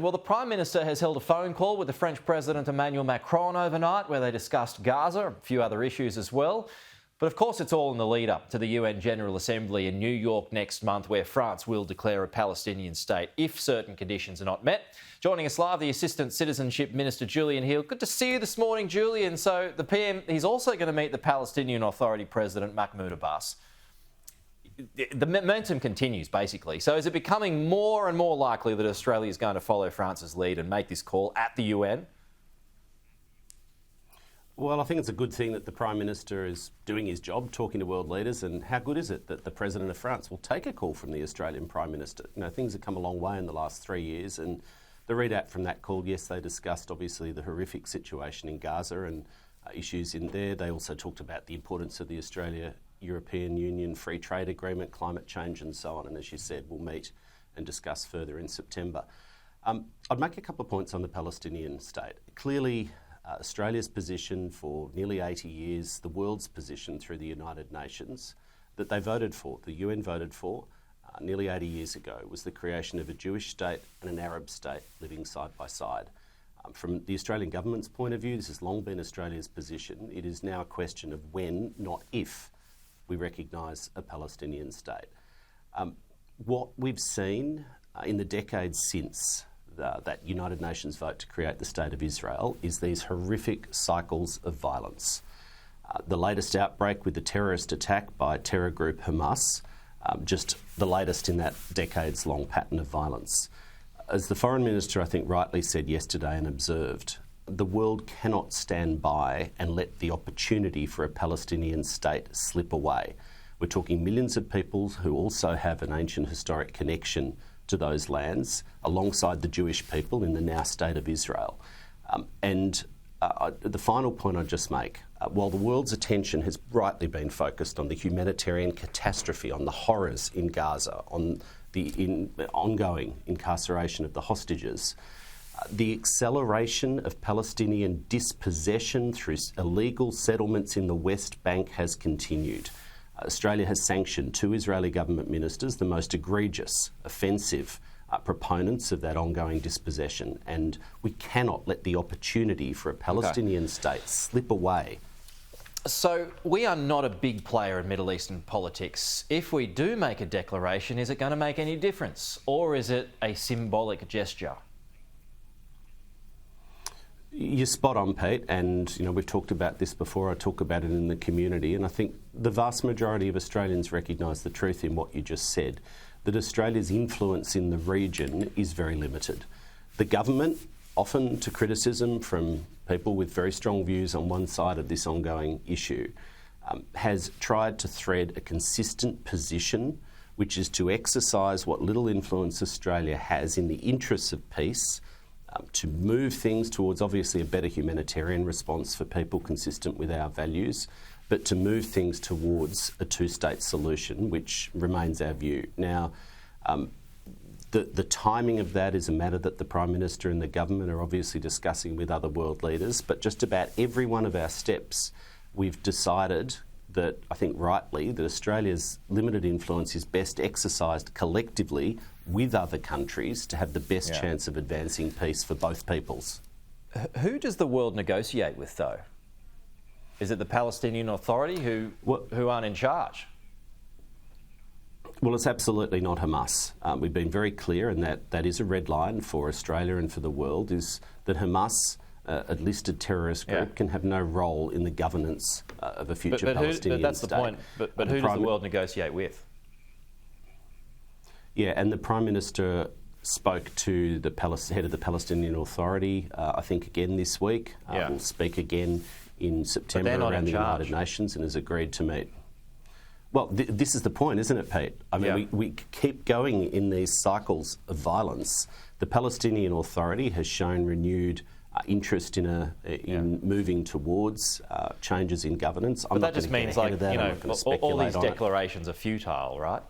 Well, the Prime Minister has held a phone call with the French President Emmanuel Macron overnight where they discussed Gaza, a few other issues as well. But of course, it's all in the lead up to the UN General Assembly in New York next month, where France will declare a Palestinian state if certain conditions are not met. Joining us live, the Assistant Citizenship Minister, Julian here. Good to see you this morning, Julian. So the PM, he's also going to meet the Palestinian Authority President, Mahmoud Abbas. The momentum continues, basically. So is it becoming more and more likely that Australia is going to follow France's lead and make this call at the UN? Well, I think it's a good thing that the Prime Minister is doing his job, talking to world leaders, and how good is it that the President of France will take a call from the Australian Prime Minister? You know, things have come a long way in the last 3 years, and the readout from that call, yes, they discussed obviously the horrific situation in Gaza and issues in there. They also talked about the importance of the Australia-European Union Free Trade Agreement, climate change and so on, and as you said, we'll meet and discuss further in September. I'd make a couple of points on the Palestinian state. Clearly, Australia's position for nearly 80 years, the world's position through the United Nations, that they voted for, the UN voted for, nearly 80 years ago, was the creation of a Jewish state and an Arab state living side by side. From the Australian government's point of view, this has long been Australia's position. It is now a question of when, not if, we recognise a Palestinian state. What we've seen in the decades since that United Nations vote to create the State of Israel is these horrific cycles of violence. The latest outbreak with the terrorist attack by terror group Hamas, just the latest in that decades-long pattern of violence. As the Foreign Minister, I think, rightly said yesterday and observed, the world cannot stand by and let the opportunity for a Palestinian state slip away. We're talking millions of people who also have an ancient historic connection to those lands, alongside the Jewish people in the now state of Israel. The final point I'd just make, while the world's attention has rightly been focused on the humanitarian catastrophe, on the horrors in Gaza, on the ongoing incarceration of the hostages, the acceleration of Palestinian dispossession through illegal settlements in the West Bank has continued. Australia has sanctioned 2 Israeli government ministers, the most egregious, offensive proponents of that ongoing dispossession, and we cannot let the opportunity for a Palestinian state slip away. So we are not a big player in Middle Eastern politics. If we do make a declaration, is it going to make any difference, or is it a symbolic gesture? You're spot on, Pete, and we've talked about this before. I talk about it in the community, and I think the vast majority of Australians recognise the truth in what you just said, that Australia's influence in the region is very limited. The government, often to criticism from people with very strong views on one side of this ongoing issue, has tried to thread a consistent position, which is to exercise what little influence Australia has in the interests of peace, to move things towards obviously a better humanitarian response for people consistent with our values, but to move things towards a two-state solution, which remains our view. Now, the timing of that is a matter that the Prime Minister and the government are obviously discussing with other world leaders, but just about every one of our steps, we've decided that, I think rightly, that Australia's limited influence is best exercised collectively with other countries to have the best chance of advancing peace for both peoples. Who does the world negotiate with, though? Is it the Palestinian Authority who aren't in charge? Well, it's absolutely not Hamas. We've been very clear, and that is a red line for Australia and for the world, is that Hamas, a listed terrorist group, can have no role in the governance of a future Palestinian state. But that's the point. But who does the world negotiate with? Yeah, and the Prime Minister spoke to the head of the Palestinian Authority, I think, again this week. Will speak again in September around the United Nations and has agreed to meet. Well, this is the point, isn't it, Pete? I mean, we keep going in these cycles of violence. The Palestinian Authority has shown renewed interest in moving towards changes in governance. But that just means, like, all these declarations are futile, right?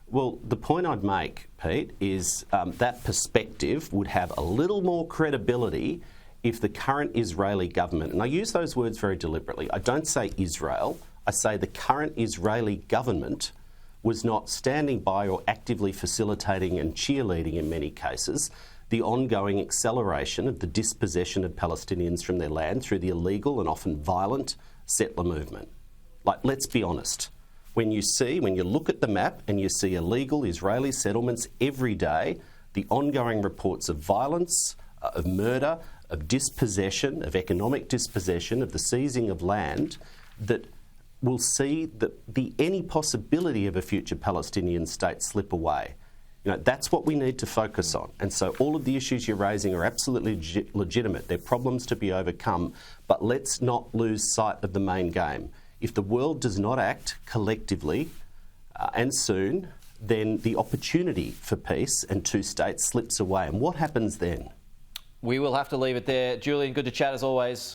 Well, the point I'd make, Pete, is that perspective would have a little more credibility if the current Israeli government, and I use those words very deliberately, I don't say Israel, I say the current Israeli government was not standing by or actively facilitating and cheerleading in many cases the ongoing acceleration of the dispossession of Palestinians from their land through the illegal and often violent settler movement. Like, let's be honest. When you look at the map and you see illegal Israeli settlements every day, the ongoing reports of violence, of murder, of dispossession, of economic dispossession, of the seizing of land, that will see any possibility of a future Palestinian state slip away. That's what we need to focus on. And so all of the issues you're raising are absolutely legitimate. They're problems to be overcome, but let's not lose sight of the main game. If the world does not act collectively and soon, then the opportunity for peace and two states slips away. And what happens then? We will have to leave it there. Julian, good to chat as always.